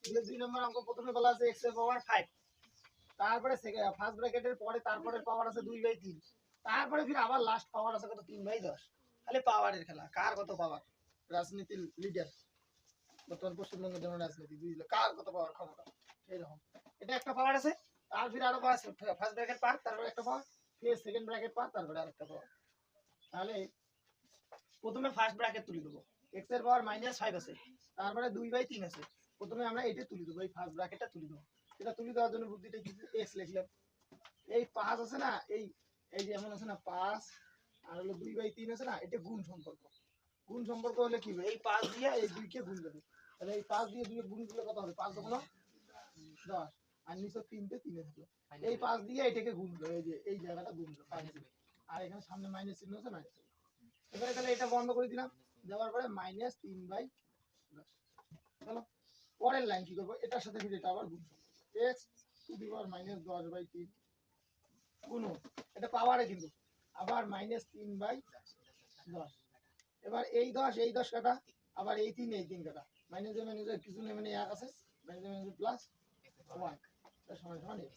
দুই নম্বর অঙ্ক প্রথমে বলা আছে x এর পাওয়ার 5, তারপরে ফার্স্ট ব্র্যাকেটের পরে তারপরে পাওয়ার আছে 2/3, তারপরে ফির আবার লাস্ট পাওয়ার আছে কত 3/10। তাহলে পাওয়ারের খেলা, কার কত পাওয়ার। রাজনীতির লিডার বর্তমান পশ্চিমবঙ্গের জন্য রাজনীতি বুঝলো, কার কত পাওয়ার ক্ষমতা এইরকম। এটা একটা পাওয়ার আছে, তার ফির আরো পাওয়ার আছে, ফার্স্ট ব্র্যাকেট পার তারপরে একটা পাওয়ার, ফির সেকেন্ড ব্র্যাকেট পার তারপরে আরেকটা পাওয়ার। তাহলে প্রথমে ফার্স্ট ব্র্যাকেট তুলে দেবো, x এর পাওয়ার -5 আছে, তারপরে 2/3 আছে। প্রথমে আমরা এটা তুলে দেবো, এই ফার্স্ট ব্র্যাকেটটা তুলে দেবো। এটা তুলে দেওয়ার জন্য বুদ্ধিটা কি, x লিখলাম। এই 5 আছে না, এই এই যে এমন আছে না 5 আর হলো 2/3 আছে না, এটা গুণ সম্পর্ক। গুণ সম্পর্ক হলে কি হবে, এই 5 দিয়ে এই 2 কে গুণ দেবে। তাহলে এই 5 দিয়ে 2 গুণ দিলে কত হবে, 5 গুণ 10, আর নিচে 3 তে 3 থাকলো। এই 5 দিয়ে এটাকে গুণ দিলো, এই যে এই জায়গাটা গুণ দিলো 5 দিয়ে, আর এখানে সামনে মাইনাস চিহ্ন আছে মাইনাস। এবারে তাহলে এটা বন্ধ করে দিলাম, দেওয়ার পরে -3/10। চলো পরের লাইন কি করবো, এটার সাথে ফিরে এটা আবার গুণ করবো, x টু দি পাওয়ার -10/3 গুণ, এটা পাওয়ারে কিন্তু আবার -3/10। এবার এই 10 কাটা, আবার এই 3 কাটা, মাইনাস মাইনাস কিছু নেই, মানে 1 আছে, মাইনাস প্লাস 1 সমান সমান x।